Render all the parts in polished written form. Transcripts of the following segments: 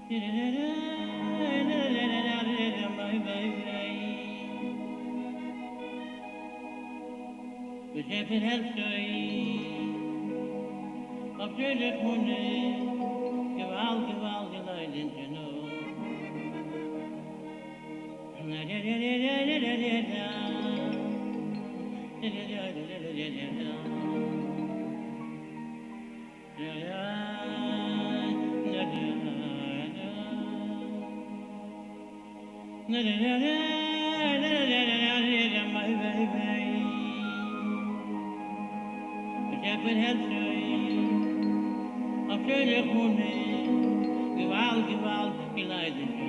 Beschäftigt helft euch, auf schöne Kunde, Gewalt, Leute in Genug. Beschäftigt helft euch, auf schöne Kunde, Gewalt, Leute in Genug.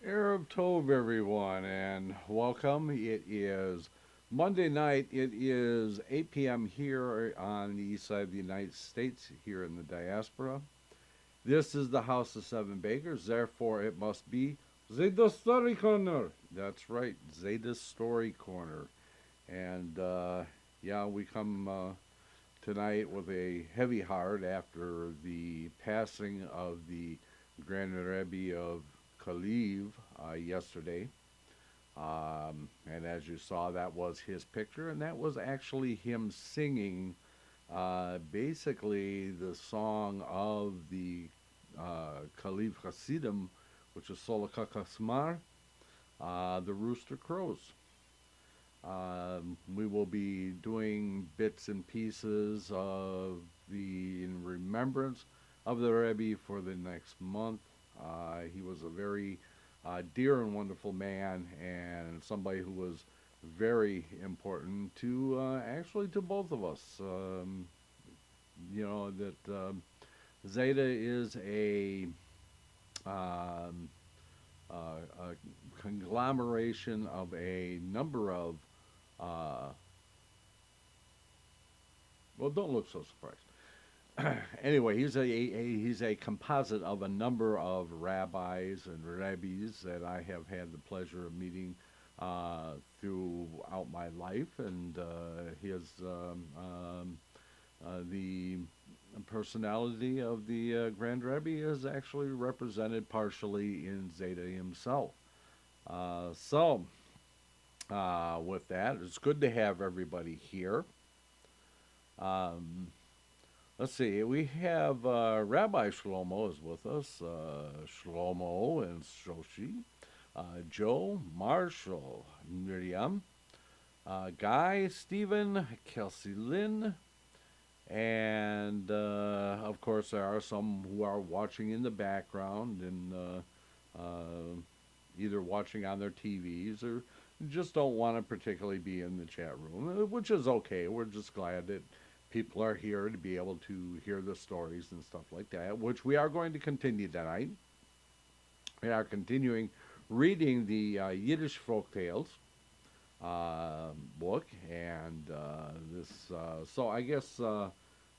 Erev Tov, everyone, and welcome. It is Monday night. It is 8 p.m. here on the east side of the United States, here in the diaspora. This is the House of Seven Beggars, therefore it must be Zeyde's Story Corner. That's right, Zeyde's Story Corner. And, we come tonight with a heavy heart after the passing of the Grand Rebbe of Keruv yesterday, and as you saw, that was his picture, and that was actually him singing basically the song of the Keruv Chassidim, which is Solaka Kasmar, the Rooster Crows. We will be doing bits and pieces of in remembrance of the Rebbe for the next month. He was a very dear and wonderful man, and somebody who was very important to actually to both of us. Zeyde is a conglomeration of a number of don't look so surprised. Anyway, he's a composite of a number of rabbis and rabbis that I have had the pleasure of meeting throughout my life, and the personality of the Grand Rebbe is actually represented partially in Zeyde himself. With that, it's good to have everybody here. Um, let's see, we have Rabbi Shlomo is with us, Shlomo and Shoshi, Joe, Marshall, Miriam, Guy, Stephen, Kelsey Lynn, and of course there are some who are watching in the background and either watching on their TVs or just don't want to particularly be in the chat room, which is okay. We're just glad that people are here to be able to hear the stories and stuff like that, which we are going to continue tonight. We are continuing reading the Yiddish folktales book, and this. So I guess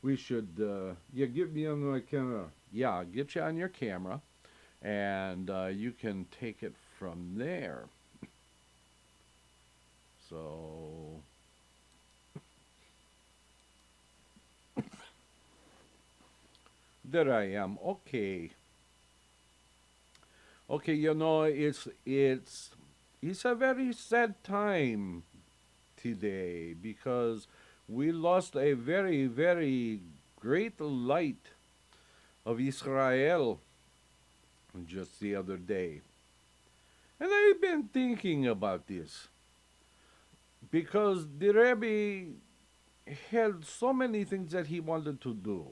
we should. Yeah, get me on my camera. Yeah, get you on your camera, and you can take it from there. So. There I am. Okay. Okay, it's a very sad time today because we lost a very, very great light of Israel just the other day. And I've been thinking about this because the Rebbe had so many things that he wanted to do.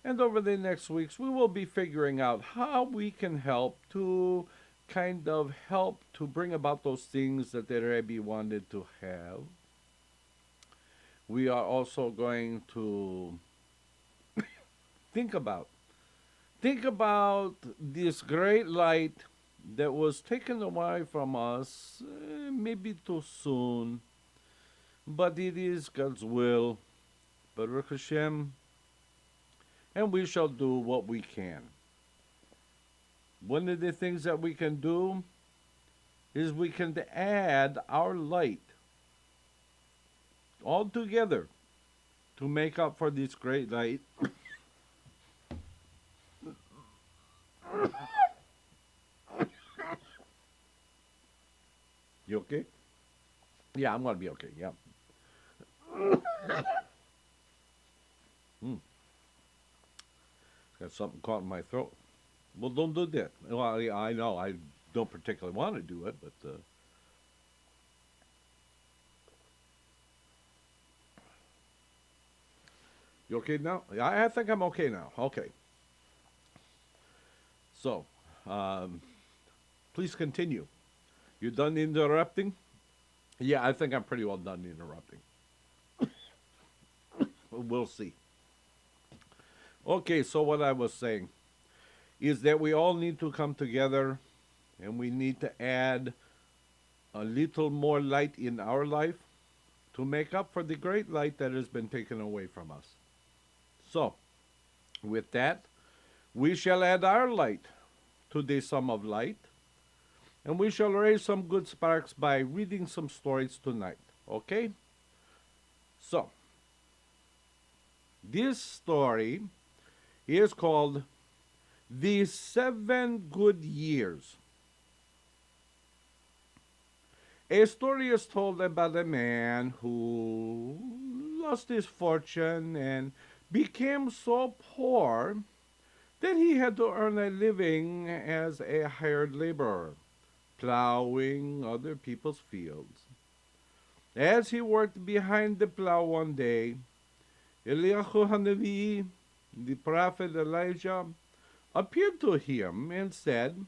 And over the next weeks, we will be figuring out how we can help to kind of help to bring about those things that the Rebbe wanted to have. We are also going to think about this great light that was taken away from us, maybe too soon, but it is God's will. Baruch Hashem. And we shall do what we can. One of the things that we can do is we can add our light all together to make up for this great light. You okay? Yeah, I'm going to be okay, yeah. Got something caught in my throat. Well, don't do that. Well, I know I don't particularly want to do it, but you okay now? I think I'm okay now. Okay. So, please continue. You done interrupting? Yeah, I think I'm pretty well done interrupting. We'll see. Okay, so what I was saying is that we all need to come together and we need to add a little more light in our life to make up for the great light that has been taken away from us. So, with that, we shall add our light to the sum of light, and we shall raise some good sparks by reading some stories tonight. Okay? So, this story is called The 7 Good Years. A story is told about a man who lost his fortune and became so poor that he had to earn a living as a hired laborer, plowing other people's fields. As he worked behind the plow one day, Eliyahu Hanavi, the prophet Elijah, appeared to him and said,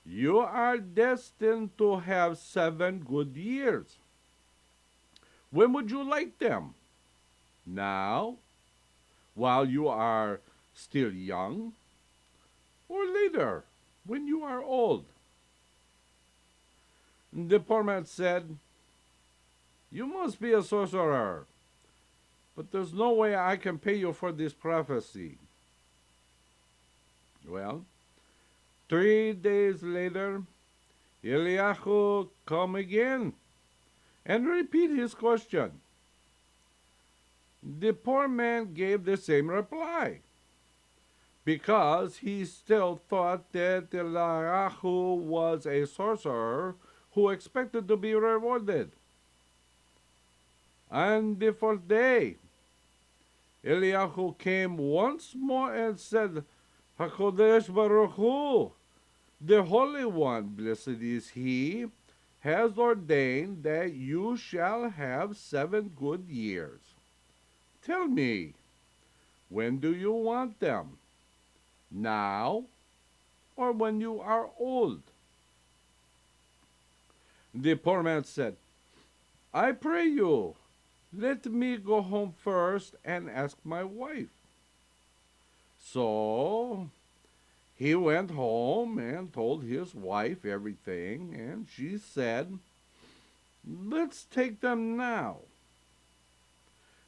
"You are destined to have 7 good years. When would you like them? Now, while you are still young, or later, when you are old?" The poor man said, "You must be a sorcerer, but there's no way I can pay you for this prophecy." Well, 3 days later, Eliyahu come again and repeat his question. The poor man gave the same reply. because he still thought that Eliyahu was a sorcerer who expected to be rewarded. And the fourth day, Eliyahu came once more and said, HaKodesh Baruch Hu, the Holy One, blessed is He, has ordained that you shall have 7 good years. Tell me, when do you want them? Now or when you are old? The poor man said, I pray you, let me go home first and ask my wife. So he went home and told his wife everything, and she said, let's take them now.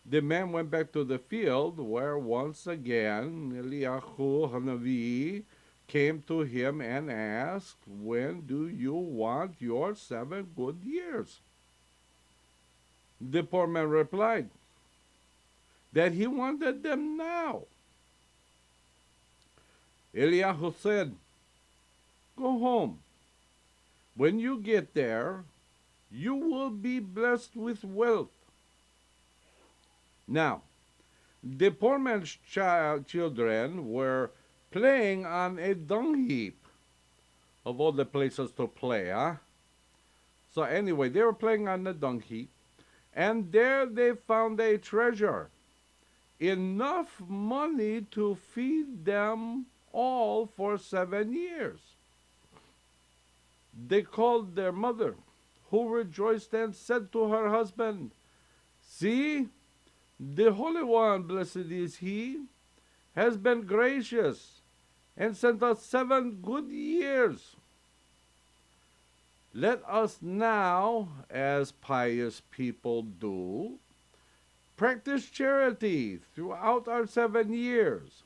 The man went back to the field, where once again Eliyahu Hanavi came to him and asked, when do you want your 7 good years? The poor man replied that he wanted them now. Eliyahu said, go home. When you get there, you will be blessed with wealth. Now, the poor man's children were playing on a dung heap, of all the places to play, huh? So anyway, they were playing on the dung heap, and there they found a treasure, enough money to feed them all for 7 years. They called their mother, who rejoiced and said to her husband, see, the Holy One, blessed is He, has been gracious and sent us 7 good years. Let us now, as pious people do, practice charity throughout our 7 years,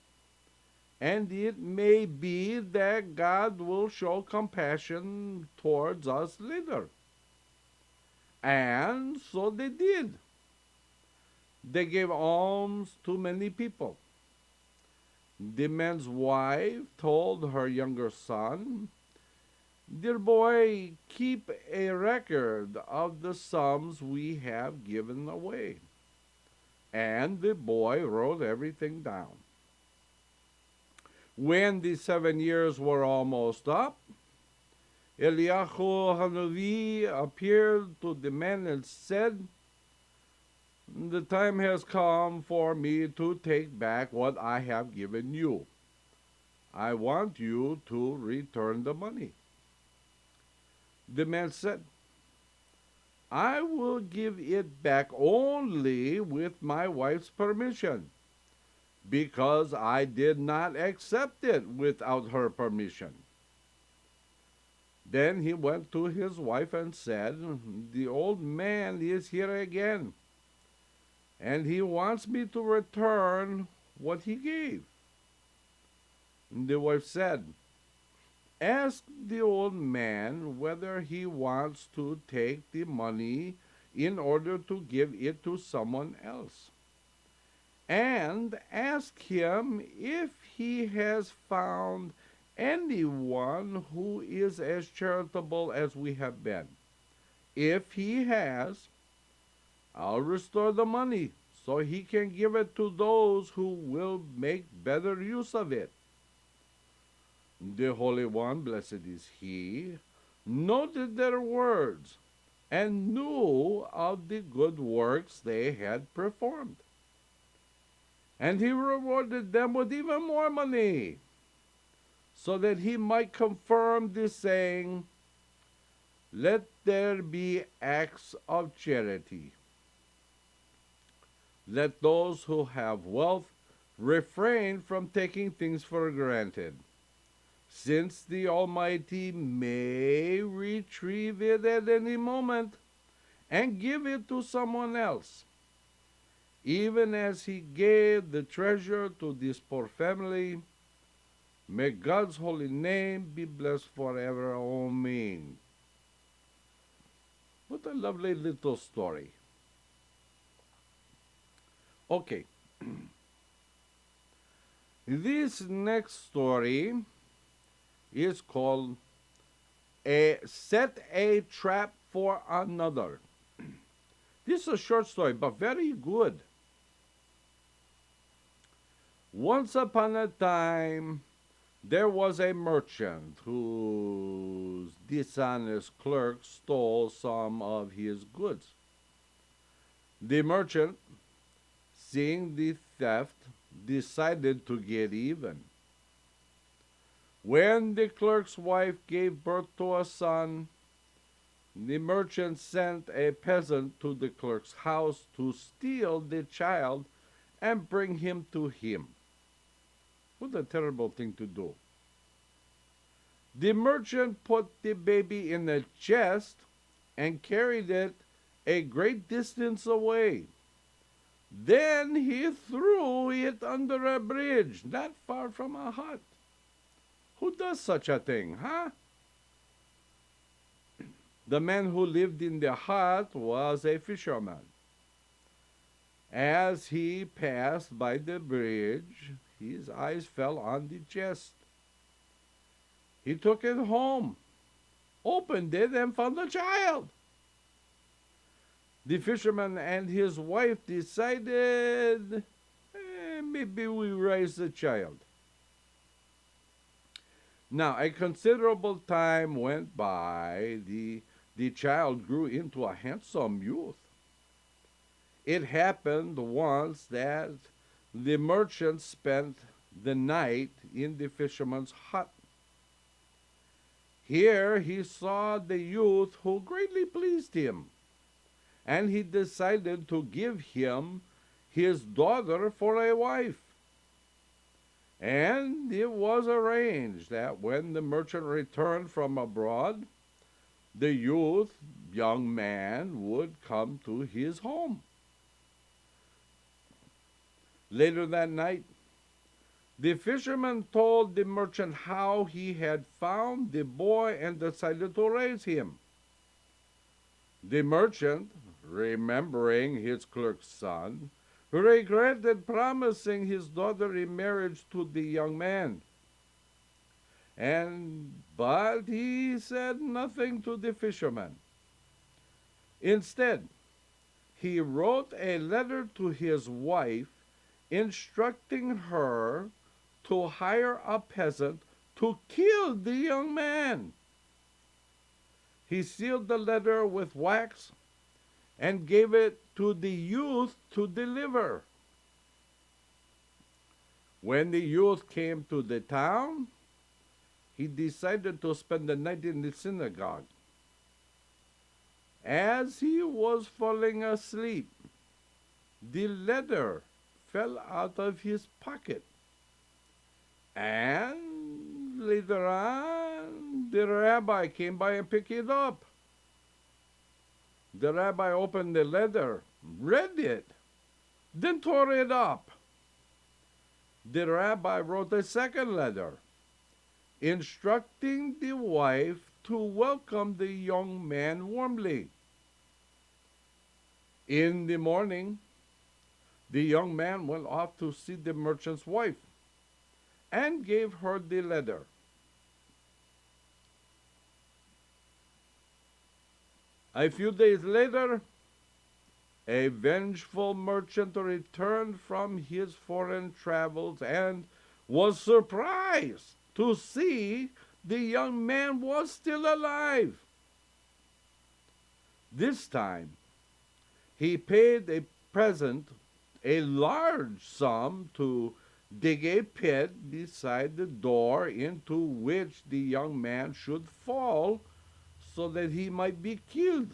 and it may be that God will show compassion towards us later. And so they did. They gave alms to many people. The man's wife told her younger son, dear boy, keep a record of the sums we have given away. And the boy wrote everything down. When the 7 years were almost up, Eliyahu Hanavi appeared to the man and said, the time has come for me to take back what I have given you. I want you to return the money. The man said, I will give it back only with my wife's permission, because I did not accept it without her permission. Then he went to his wife and said, the old man is here again, and he wants me to return what he gave. The wife said, ask the old man whether he wants to take the money in order to give it to someone else. And ask him if he has found anyone who is as charitable as we have been. If he has, I'll restore the money so he can give it to those who will make better use of it. The Holy One, blessed is He, noted their words and knew of the good works they had performed. And He rewarded them with even more money, so that He might confirm this saying, let there be acts of charity. Let those who have wealth refrain from taking things for granted, since the Almighty may retrieve it at any moment and give it to someone else. Even as He gave the treasure to this poor family, may God's holy name be blessed forever. Amen. What a lovely little story. Okay. This next story is called a Set a Trap for Another. This is a short story, but very good. Once upon a time, there was a merchant whose dishonest clerk stole some of his goods. The merchant, seeing the theft, decided to get even. When the clerk's wife gave birth to a son, the merchant sent a peasant to the clerk's house to steal the child and bring him to him. What a terrible thing to do. The merchant put the baby in a chest and carried it a great distance away. Then he threw it under a bridge not far from a hut. Who does such a thing, huh? The man who lived in the hut was a fisherman. As he passed by the bridge, his eyes fell on the chest. He took it home, opened it, and found the child. The fisherman and his wife decided, maybe we raise the child. Now, a considerable time went by. The child grew into a handsome youth. It happened once that the merchant spent the night in the fisherman's hut. Here he saw the youth who greatly pleased him, and he decided to give him his daughter for a wife. And it was arranged that when the merchant returned from abroad, the young man would come to his home. Later that night, the fisherman told the merchant how he had found the boy and decided to raise him. The merchant, remembering his clerk's son, regretted promising his daughter in marriage to the young man. But he said nothing to the fisherman. Instead, he wrote a letter to his wife instructing her to hire a peasant to kill the young man. He sealed the letter with wax and gave it to the youth to deliver. When the youth came to the town, he decided to spend the night in the synagogue. As he was falling asleep, the letter fell out of his pocket. And later on, the rabbi came by and picked it up. The rabbi opened the letter, read it, then tore it up. The rabbi wrote a second letter, instructing the wife to welcome the young man warmly. In the morning, the young man went off to see the merchant's wife and gave her the letter. A few days later, a vengeful merchant returned from his foreign travels and was surprised to see the young man was still alive. This time, he paid a present, a large sum, to dig a pit beside the door into which the young man should fall so that he might be killed.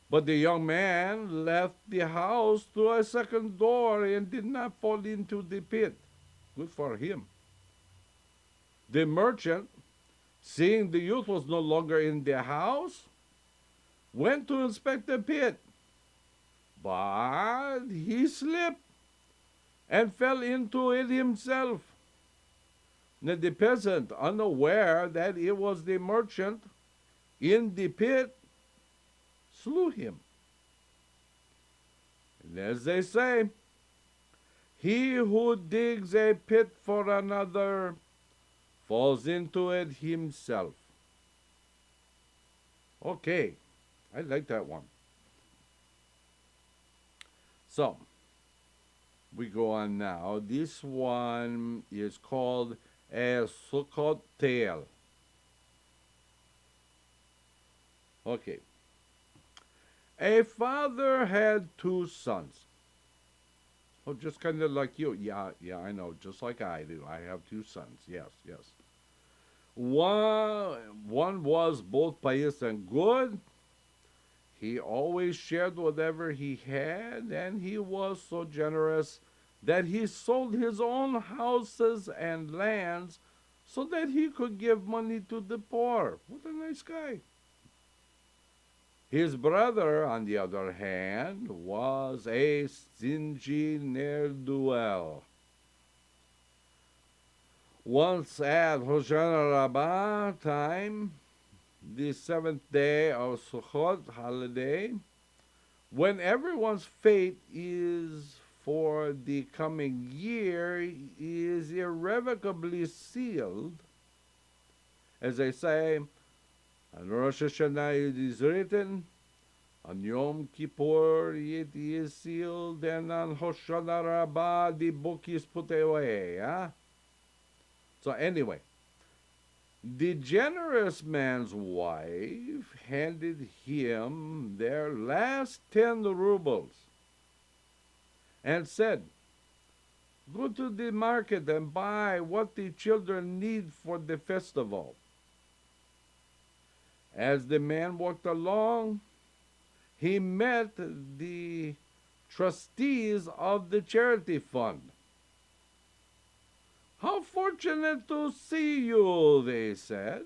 But the young man left the house through a second door and did not fall into the pit. Good for him. The merchant, seeing the youth was no longer in the house, went to inspect the pit. But he slipped and fell into it himself. Now the peasant, unaware that it was the merchant in the pit, slew him. And as they say, He who digs a pit for another falls into it himself. Okay, I like that one. So, we go on now. This one is called a Sukkot tale. Okay. A father had two sons. Oh, just kind of like you. Yeah, I know. Just like I do. I have two sons. Yes, yes. One was both pious and good. He always shared whatever he had, and he was so generous that he sold his own houses and lands so that he could give money to the poor. What a nice guy. His brother, on the other hand, was a stingy ne'er-do-well. Once at Hoshana Rabbah time, the seventh day of Sukkot holiday, when everyone's fate is for the coming year is irrevocably sealed, as they say, on Rosh Hashanah it is written, on Yom Kippur it is sealed, and on Hoshana Rabbah the book is put away. Huh? So anyway, the generous man's wife handed him their last 10 rubles and said, "Go to the market and buy what the children need for the festival." As the man walked along, he met the trustees of the charity fund. "How fortunate to see you," they said.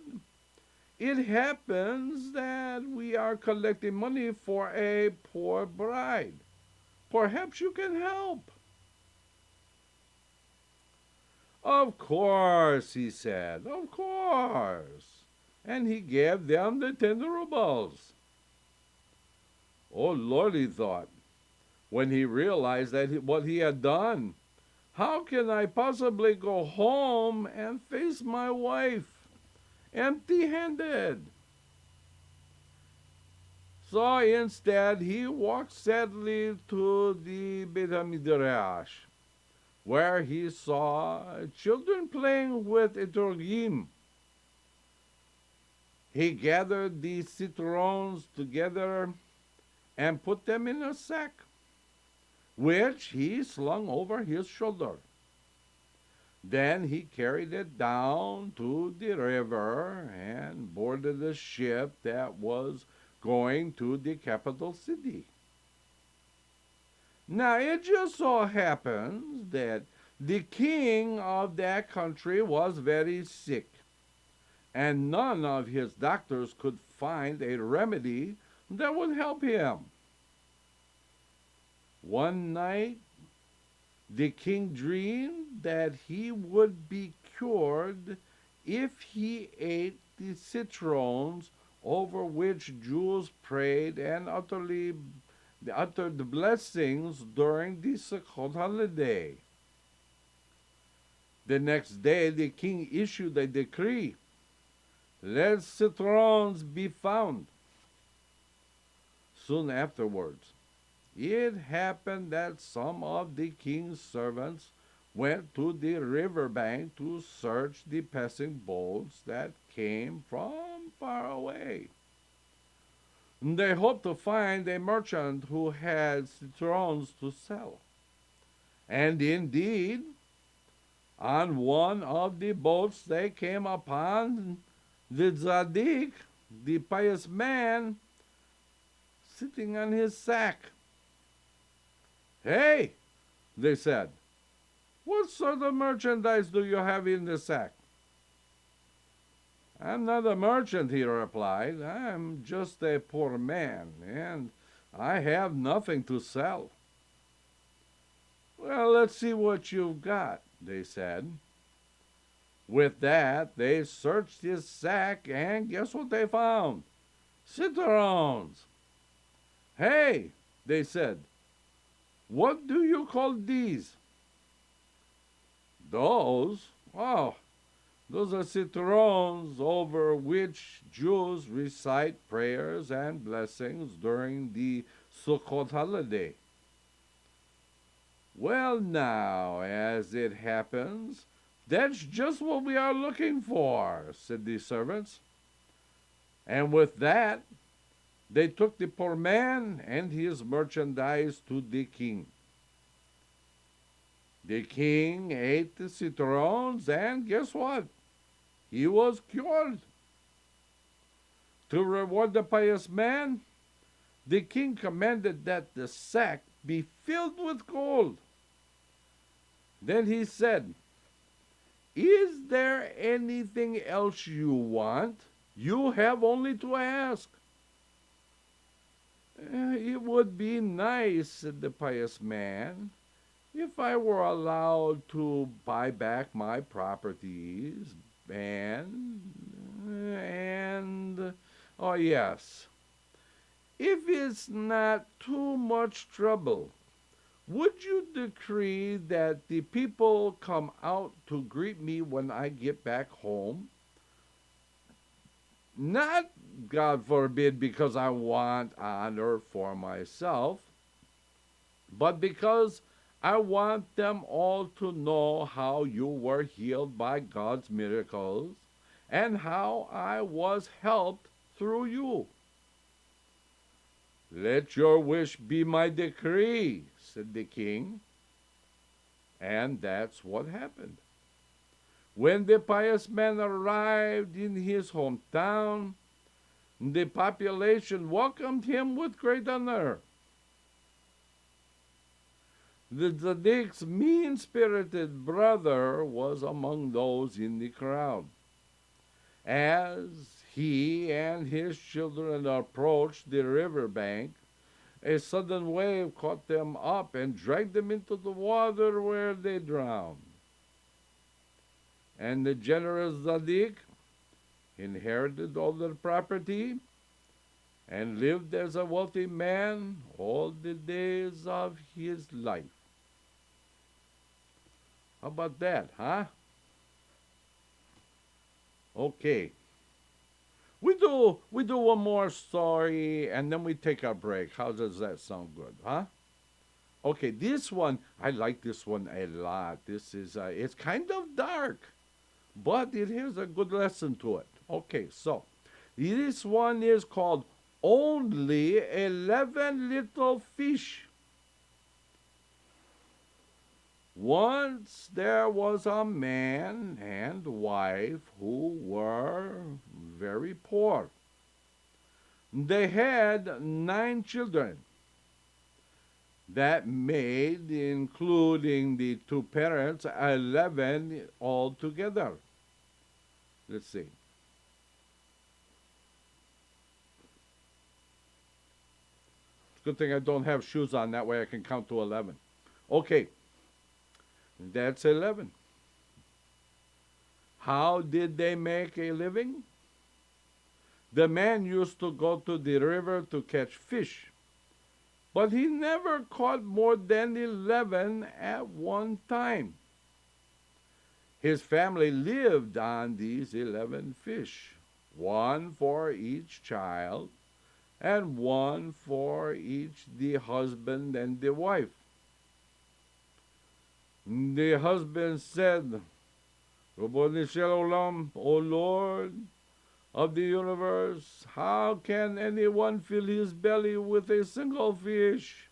"It happens that we are collecting money for a poor bride. Perhaps you can help." "Of course," he said, "of course." And he gave them the 10 rubles. Oh Lord, he thought, when he realized what he had done. How can I possibly go home and face my wife empty-handed? So instead, he walked sadly to the Beit HaMidrash, where he saw children playing with etrogim. He gathered the citrons together and put them in a sack, which he slung over his shoulder. Then he carried it down to the river and boarded a ship that was going to the capital city. Now, it just so happens that the king of that country was very sick, and none of his doctors could find a remedy that would help him. One night, the king dreamed that he would be cured if he ate the citrons over which Jews prayed and uttered blessings during the Sukkot holiday. The next day, the king issued a decree: "Let citrons be found." Soon afterwards, it happened that some of the king's servants went to the riverbank to search the passing boats that came from far away. They hoped to find a merchant who had citrons to sell. And indeed, on one of the boats they came upon the tzaddik, the pious man, sitting on his sack. "Hey," they said, "what sort of merchandise do you have in the sack?" "I'm not a merchant," he replied. "I'm just a poor man, and I have nothing to sell." "Well, let's see what you've got," they said. With that, they searched his sack, and guess what they found? Citrons. "Hey," they said, "what do you call these?" Those? Oh, those are citrons over which Jews recite prayers and blessings during the Sukkot holiday. Well, now, as it happens, that's just what we are looking for, said the servants. And with that, they took the poor man and his merchandise to the king. The king ate the citrons, and guess what? He was cured. To reward the pious man, the king commanded that the sack be filled with gold. Then he said, "Is there anything else you want? You have only to ask." It would be nice," said the pious man, "if I were allowed to buy back my properties and oh yes, if it's not too much trouble, would you decree that the people come out to greet me when I get back home? Not, God forbid, because I want honor for myself, but because I want them all to know how you were healed by God's miracles and how I was helped through you." "Let your wish be my decree," said the king. And that's what happened. When the pious man arrived in his hometown, the population welcomed him with great honor. The tzaddik's mean-spirited brother was among those in the crowd. As he and his children approached the river bank, a sudden wave caught them up and dragged them into the water, where they drowned. And the generous tzaddik inherited all their property and lived as a wealthy man all the days of his life. How about that, huh? Okay. We do one more story and then we take our break. How does that sound good, huh? Okay, this one, I like this one a lot. This is, it's kind of dark, but it has a good lesson to it. Okay, so this one is called Only 11 Little Fish. Once there was a man and wife who were very poor. They had 9 children. That made, including the 2 parents, 11 altogether. Let's see. It's a good thing I don't have shoes on, that way I can count to 11. Okay. That's 11. How did they make a living? The man used to go to the river to catch fish, but he never caught more than 11 at one time. His family lived on these 11 fish, one for each child and one for each the husband and the wife. The husband said, "Rabboni Shel Olam, O Lord of the universe, how can anyone fill his belly with a single fish?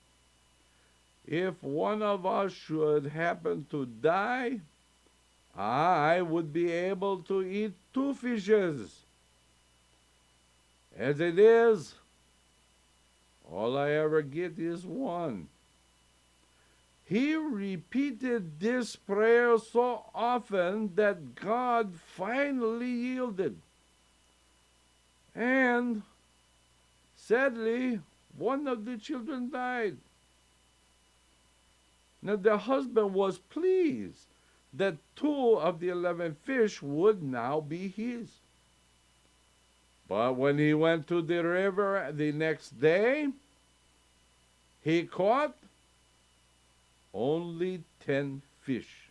If one of us should happen to die, I would be able to eat 2 fishes. As it is, all I ever get is 1. He repeated this prayer so often that God finally yielded. And sadly, one of the children died. Now the husband was pleased that 2 of the 11 fish would now be his. But when he went to the river the next day, he caught only 10 fish.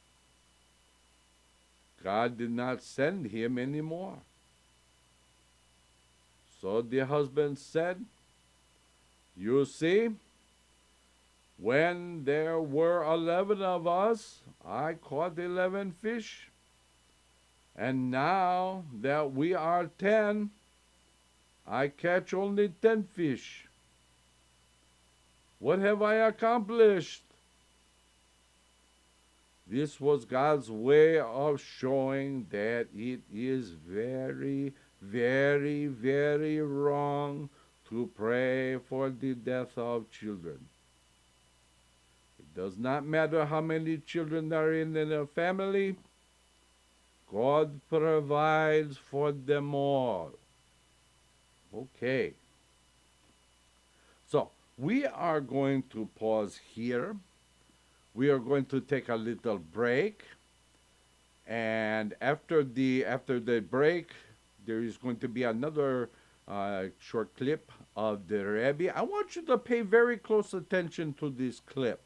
God did not send him anymore. So the husband said, "You see, when there were 11 of us, I caught 11 fish. And now that we are 10, I catch only 10 fish. What have I accomplished?" This was God's way of showing that it is very, very, very wrong to pray for the death of children. It does not matter how many children are in a family, God provides for them all. Okay. So, we are going to pause here. We are going to take a little break. And after the break, there is going to be another short clip of the Rebbe. I want you to pay very close attention to this clip.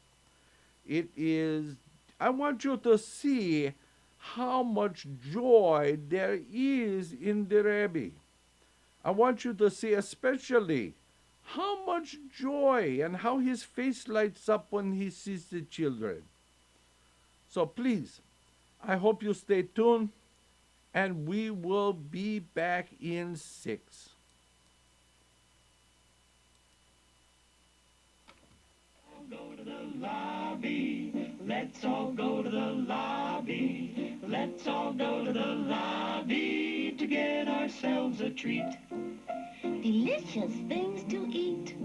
I want you to see how much joy there is in the Rebbe. I want you to see especially how much joy and how his face lights up when he sees the children. So please, I hope you stay tuned, and we will be back in 6. Go to the lobby. Let's all go to the lobby. Let's all go to the lobby to get ourselves a treat. Delicious things to eat.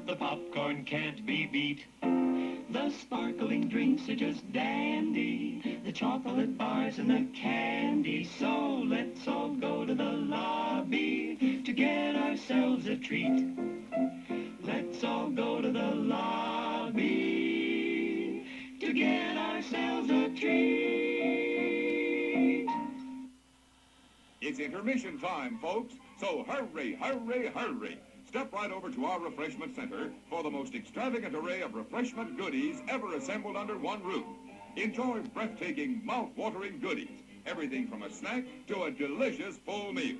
The popcorn can't be beat. The sparkling drinks are just dandy. The chocolate bars and the candy. So let's all go to the lobby to get ourselves a treat. Let's all go to the lobby to get ourselves a treat. It's intermission time, folks, so hurry, hurry, hurry. Step right over to our refreshment center for the most extravagant array of refreshment goodies ever assembled under one roof. Enjoy breathtaking, mouth-watering goodies, everything from a snack to a delicious full meal.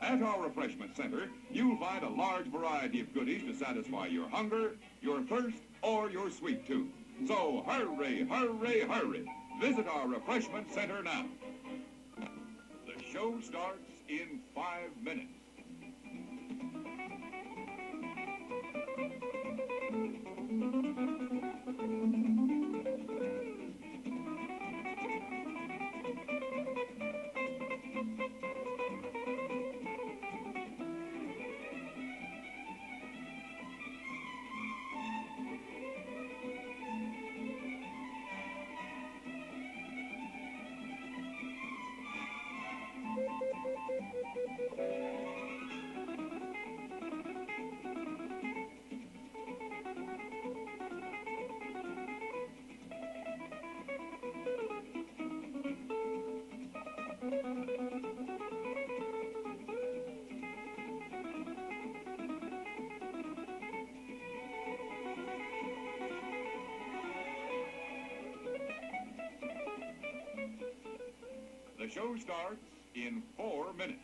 At our refreshment center, you'll find a large variety of goodies to satisfy your hunger, your thirst, or your sweet tooth. So hurry, hurry, hurry. Visit our refreshment center now. The show starts in 5 minutes. The show starts in 4 minutes.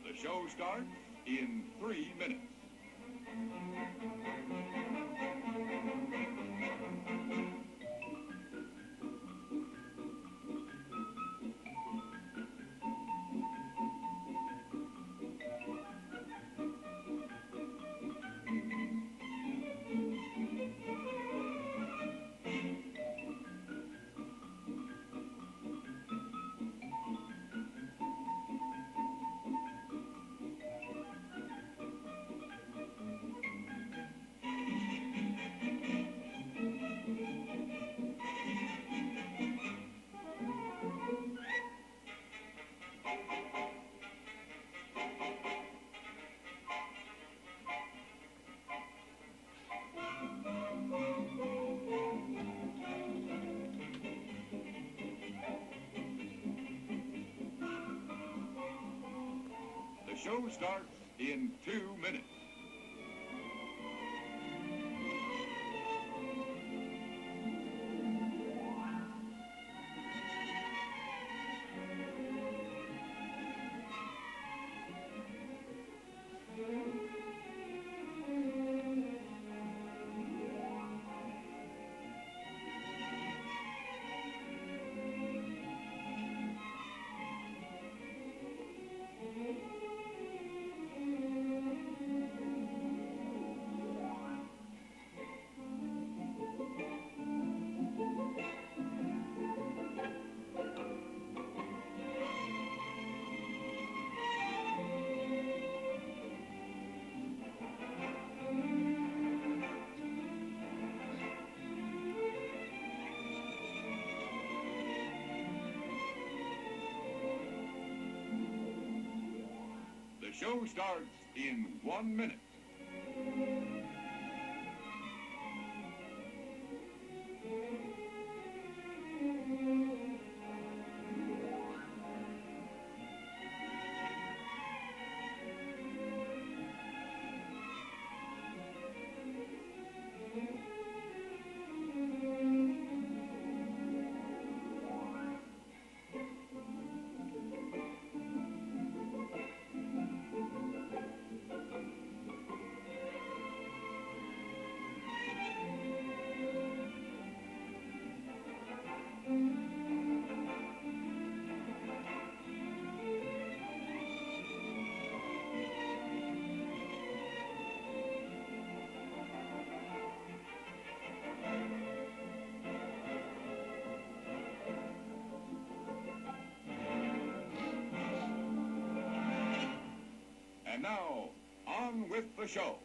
The show starts in 3 minutes. show starts in 2 minutes. The show starts in 1 minute. And now, on with the show.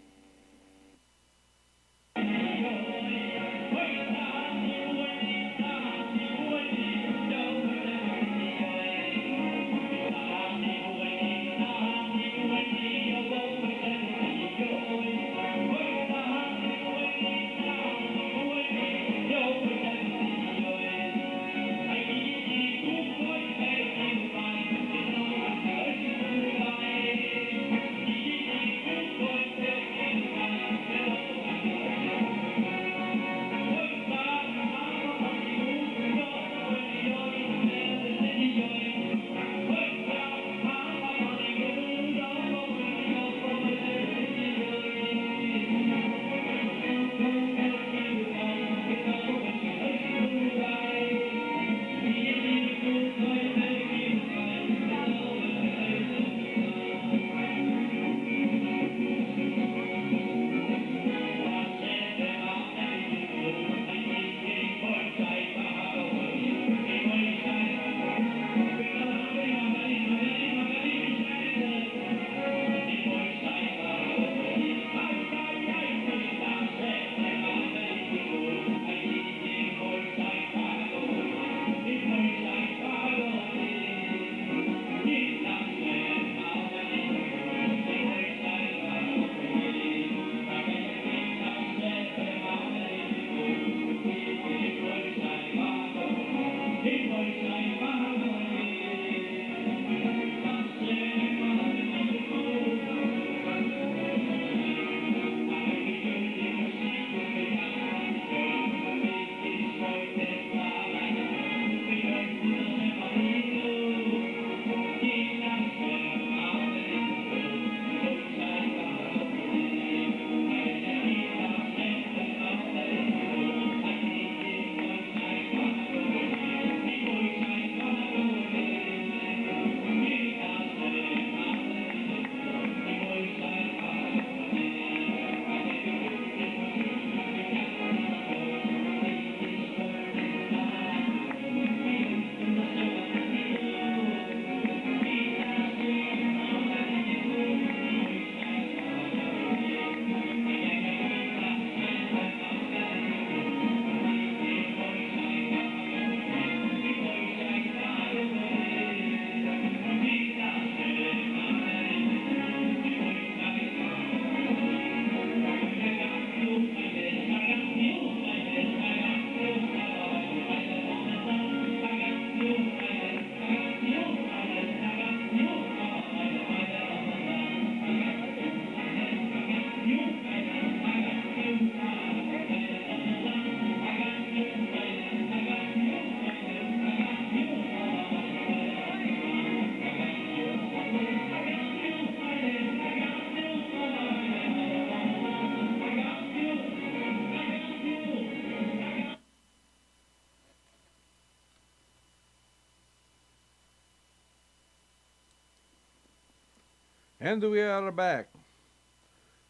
And we are back.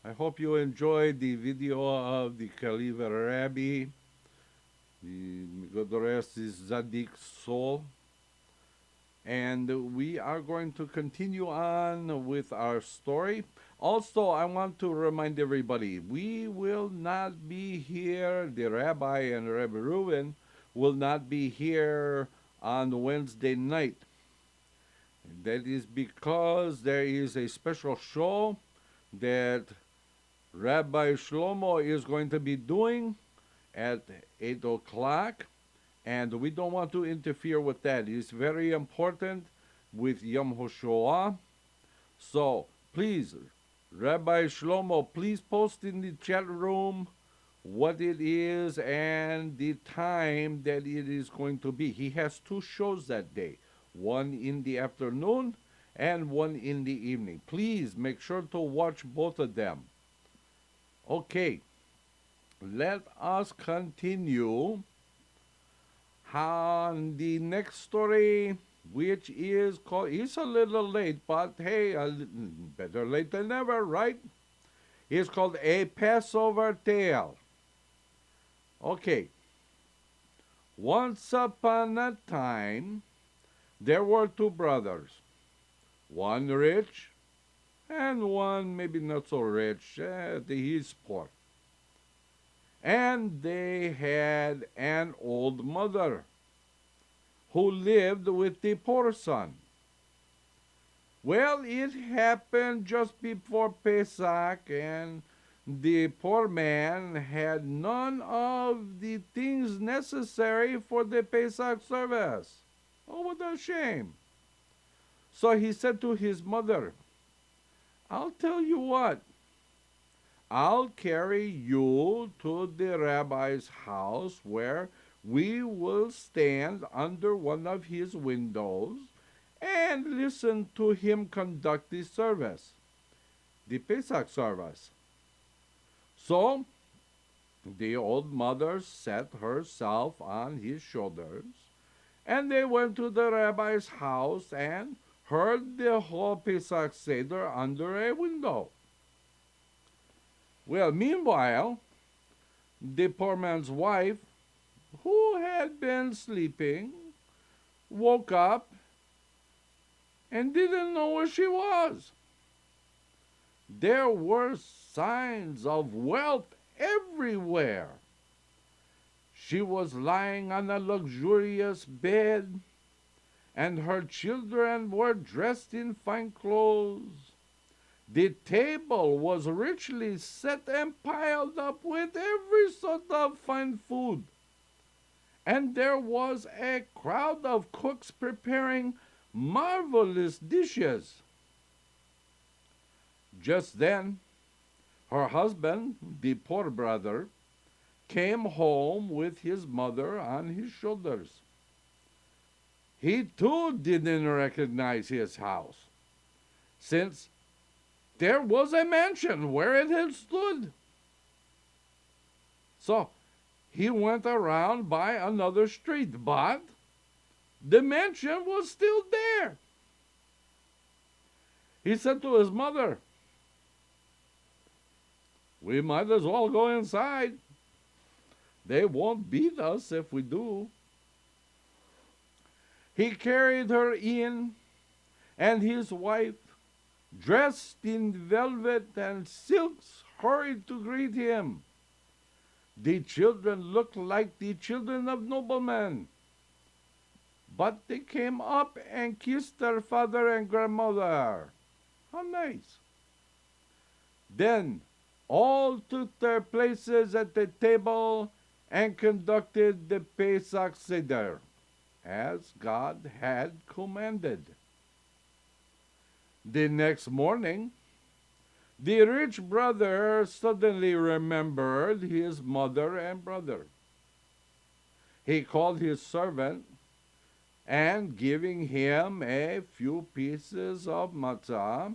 I hope you enjoyed the video of the Caliph Rabbi. God rest his Zadik's soul. And we are going to continue on with our story. Also, I want to remind everybody, we will not be here, the Rabbi and Rabbi Reuven will not be here on Wednesday night. That is because there is a special show that Rabbi Shlomo is going to be doing at 8 o'clock, and we don't want to interfere with that. It's very important with Yom HaShoah. So, please, Rabbi Shlomo, please post in the chat room what it is and the time that it is going to be. He has two shows that day, one in the afternoon and one in the evening. Please make sure to watch both of them. Okay, let us continue on the next story, which is called, it's a little late, but hey, better late than never, right? It's called A Passover Tale. Okay. Once upon a time, there were two brothers, one rich and one maybe not so rich. He's poor. And they had an old mother who lived with the poor son. Well, it happened just before Pesach, and the poor man had none of the things necessary for the Pesach service. Oh, what a shame. So he said to his mother, I'll tell you what, I'll carry you to the rabbi's house where we will stand under one of his windows and listen to him conduct the service, the Pesach service. So the old mother set herself on his shoulders, and they went to the rabbi's house and heard the whole Pesach Seder under a window. Well, meanwhile, the poor man's wife, who had been sleeping, woke up and didn't know where she was. There were signs of wealth everywhere. She was lying on a luxurious bed, and her children were dressed in fine clothes. The table was richly set and piled up with every sort of fine food. And there was a crowd of cooks preparing marvelous dishes. Just then, her husband, the poor brother, came home with his mother on his shoulders. He too didn't recognize his house, since there was a mansion where it had stood. So he went around by another street, but the mansion was still there. He said to his mother, we might as well go inside. They won't beat us if we do. He carried her in, and his wife, dressed in velvet and silks, hurried to greet him. The children looked like the children of noblemen, but they came up and kissed their father and grandmother. How nice. Then all took their places at the table and conducted the Pesach Seder, as God had commanded. The next morning, the rich brother suddenly remembered his mother and brother. He called his servant, and giving him a few pieces of matzah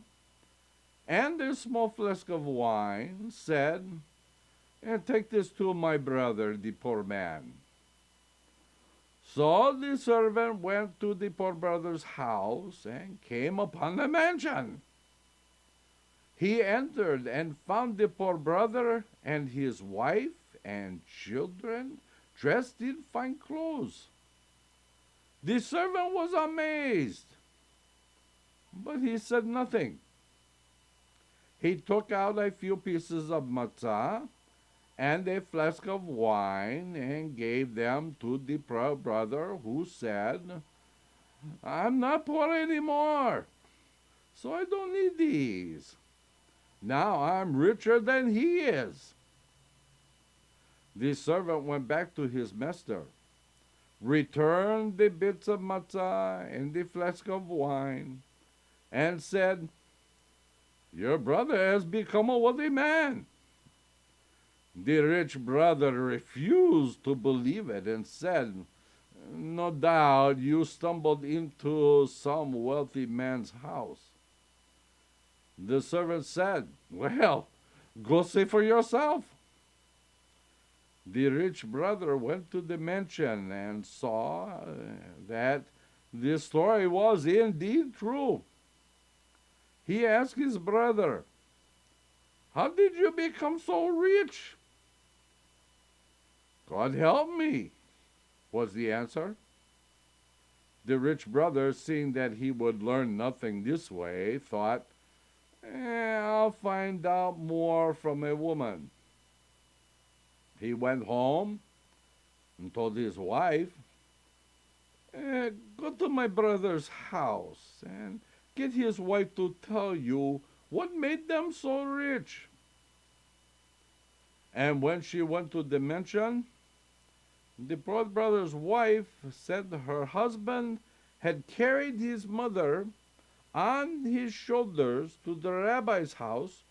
and a small flask of wine, said, take this to my brother, the poor man. So the servant went to the poor brother's house and came upon the mansion. He entered and found the poor brother and his wife and children dressed in fine clothes. The servant was amazed, but he said nothing. He took out a few pieces of matzah and a flask of wine and gave them to the poor brother, who said, I'm not poor anymore, so I don't need these. Now I'm richer than he is. The servant went back to his master, returned the bits of matzah and the flask of wine, and said, Your brother has become a wealthy man. The rich brother refused to believe it and said, No doubt you stumbled into some wealthy man's house. The servant said, Well, go see for yourself. The rich brother went to the mansion and saw that the story was indeed true. He asked his brother, How did you become so rich? God help me, was the answer. The rich brother, seeing that he would learn nothing this way, thought, I'll find out more from a woman. He went home and told his wife, Go to my brother's house and get his wife to tell you what made them so rich. And when she went to the mansion, the poor brother's wife said her husband had carried his mother on his shoulders to the rabbi's house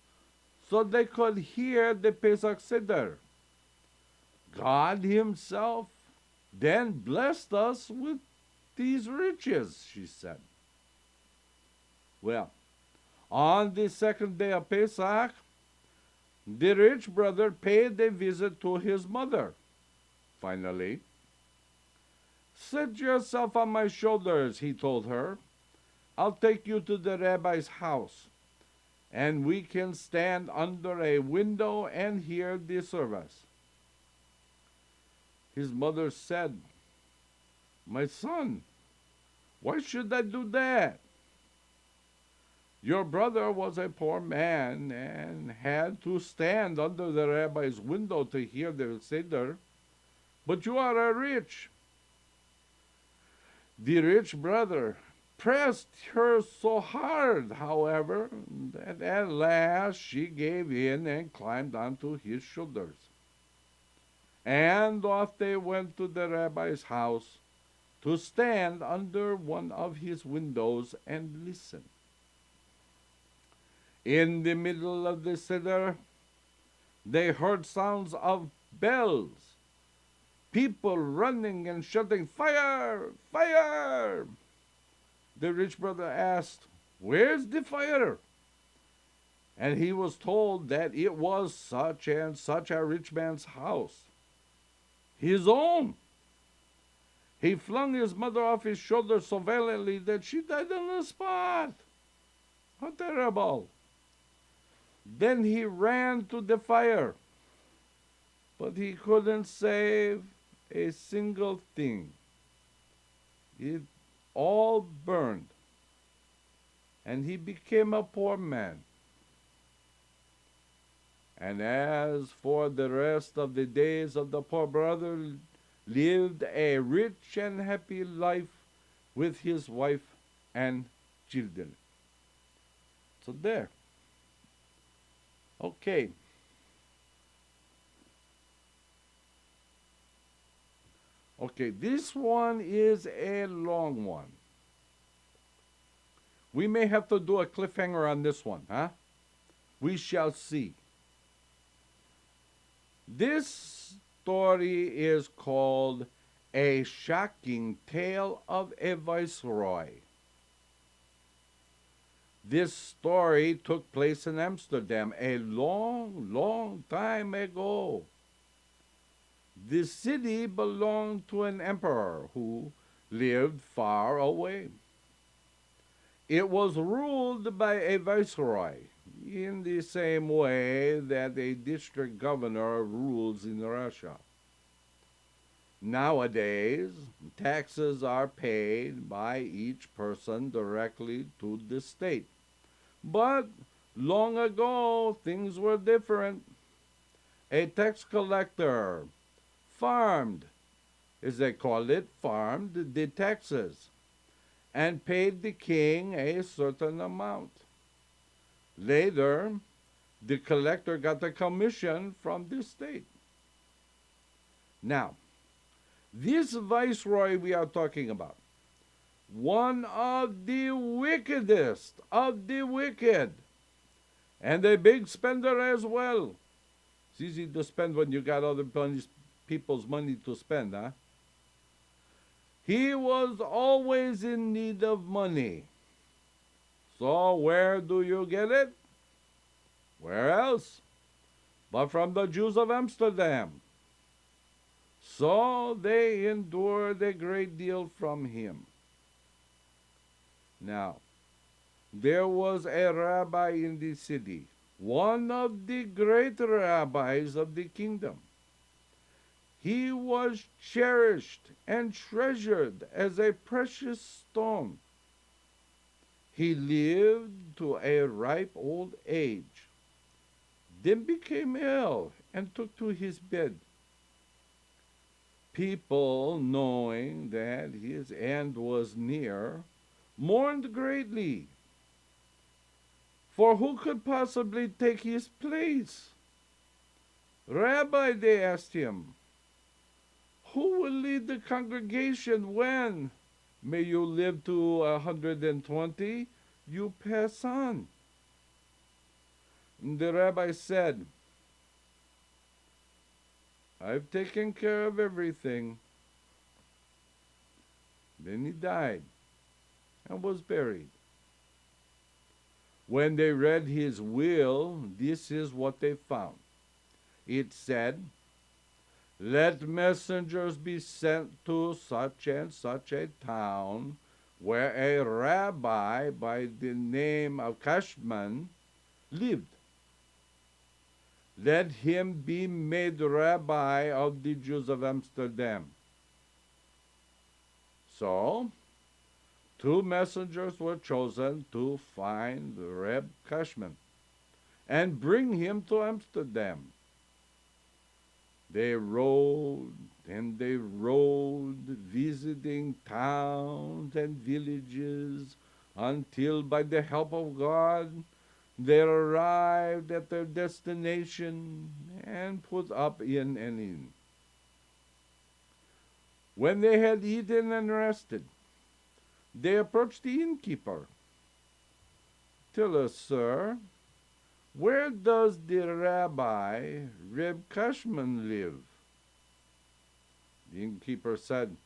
so they could hear the Pesach Seder. God himself then blessed us with these riches, she said. Well, on the second day of Pesach, the rich brother paid a visit to his mother. Finally, Sit yourself on my shoulders, he told her. I'll take you to the rabbi's house, and we can stand under a window and hear the service. His mother said, My son, why should I do that? Your brother was a poor man and had to stand under the rabbi's window to hear the Seder, but you are a rich. The rich brother pressed her so hard, however, that at last she gave in and climbed onto his shoulders. And off they went to the rabbi's house to stand under one of his windows and listen. In the middle of the Seder, they heard sounds of bells, people running and shouting, Fire! Fire! The rich brother asked, Where's the fire? And he was told that it was such and such a rich man's house, his own. He flung his mother off his shoulders so violently that she died on the spot. How terrible! Then he ran to the fire, but he couldn't save a single thing. It all burned, and he became a poor man. And as for the rest of the days of the poor brother, lived a rich and happy life with his wife and children. So there. Okay. Okay, this one is a long one. We may have to do a cliffhanger on this one, huh? We shall see. This story is called A Shocking Tale of a Viceroy. This story took place in Amsterdam a long, long time ago. The city belonged to an emperor who lived far away. It was ruled by a viceroy. in the same way that a district governor rules in Russia. Nowadays, taxes are paid by each person directly to the state. But long ago, things were different. A tax collector farmed, as they call it, farmed the taxes and paid the king a certain amount. Later, the collector got a commission from the state. Now, this viceroy we are talking about, one of the wickedest of the wicked, and a big spender as well. It's easy to spend when you got other people's money to spend, huh? He was always in need of money. So where do you get it? Where else but from the Jews of Amsterdam? So they endured a great deal from him. Now, there was a rabbi in the city, one of the great rabbis of the kingdom. He was cherished and treasured as a precious stone. He lived to a ripe old age, then became ill and took to his bed. People, knowing that his end was near, mourned greatly. For who could possibly take his place? Rabbi, they asked him, who will lead the congregation when, may you live to 120, you pass on? And the rabbi said, I've taken care of everything. Then he died and was buried. When they read his will, this is what they found. It said, let messengers be sent to such and such a town where a rabbi by the name of Cashman lived. Let him be made rabbi of the Jews of Amsterdam. So, 2 messengers were chosen to find Reb Cashman and bring him to Amsterdam. They rode and they rode, visiting towns and villages, until by the help of God, they arrived at their destination and put up in an inn. When they had eaten and rested, they approached the innkeeper. Tell us, sir, where does the rabbi, Reb Cashman, live? The innkeeper said,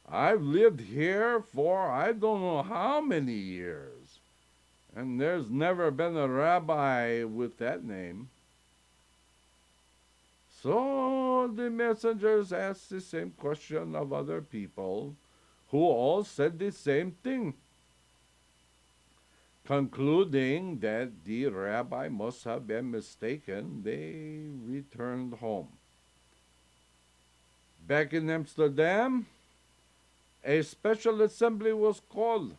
I've lived here for I don't know how many years, and there's never been a rabbi with that name. So the messengers asked the same question of other people, who all said the same thing. Concluding that the rabbi must have been mistaken, they returned home. Back in Amsterdam, a special assembly was called,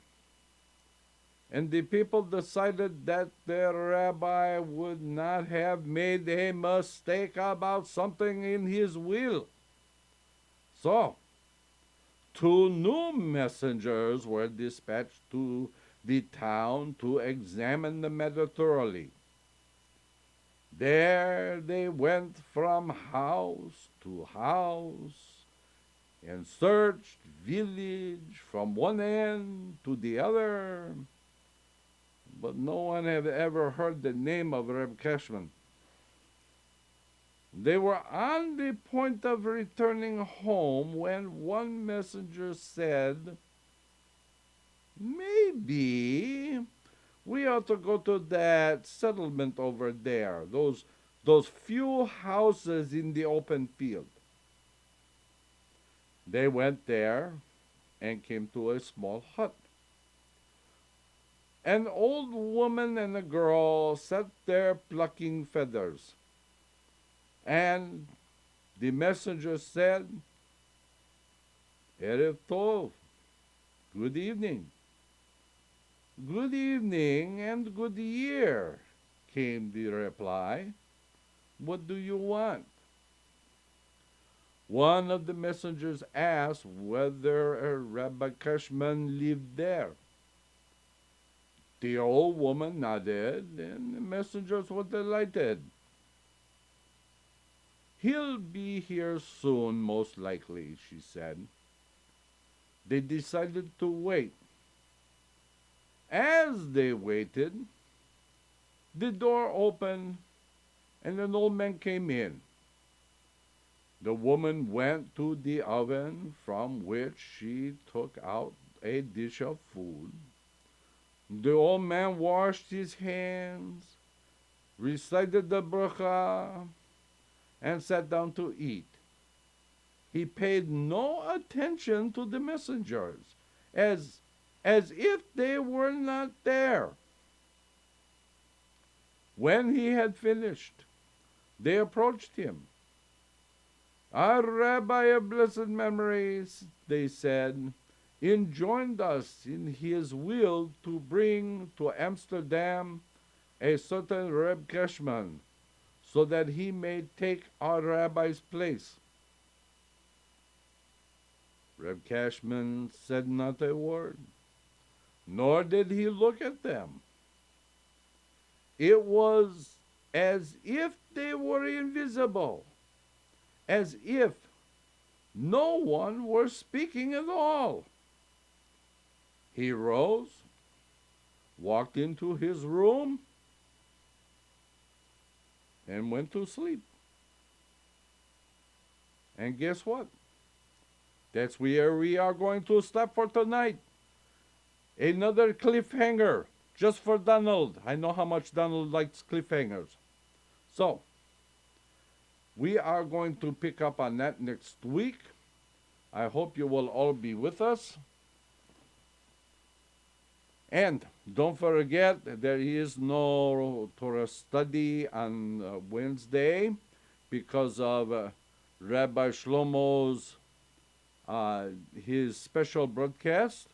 and the people decided that their rabbi would not have made a mistake about something in his will. So, 2 new messengers were dispatched to the town to examine the matter thoroughly. There they went from house to house and searched village from one end to the other, but no one had ever heard the name of Reb Cashman. They were on the point of returning home when one messenger said, maybe we ought to go to that settlement over there, those few houses in the open field. They went there and came to a small hut. An old woman and a girl sat there plucking feathers. And the messenger said, Erev Tov, good evening. Good evening and good year, came the reply. What do you want? One of the messengers asked whether a Rabbi Cashman lived there. The old woman nodded, and the messengers were delighted. He'll be here soon, most likely, she said. They decided to wait. As they waited, the door opened, and an old man came in. The woman went to the oven, from which she took out a dish of food. The old man washed his hands, recited the bracha, and sat down to eat. He paid no attention to the messengers, as if they were not there. When he had finished, they approached him. Our rabbi of blessed memories, they said, enjoined us in his will to bring to Amsterdam a certain Reb Cashman, so that he may take our rabbi's place. Reb Cashman said not a word, nor did he look at them. It was as if they were invisible, as if no one were speaking at all. He rose, walked into his room, and went to sleep. And guess what? That's where we are going to stop for tonight. Another cliffhanger, just for Donald. I know how much Donald likes cliffhangers. So, we are going to pick up on that next week. I hope you will all be with us. And don't forget, there is no Torah study on Wednesday because of Rabbi Shlomo's his special broadcast.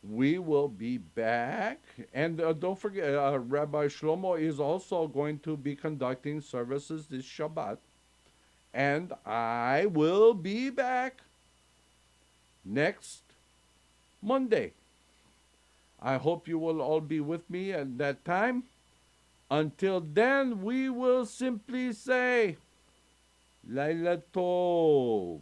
We will be back. And don't forget, Rabbi Shlomo is also going to be conducting services this Shabbat. And I will be back next Monday. I hope you will all be with me at that time. Until then, we will simply say, Laila Tov.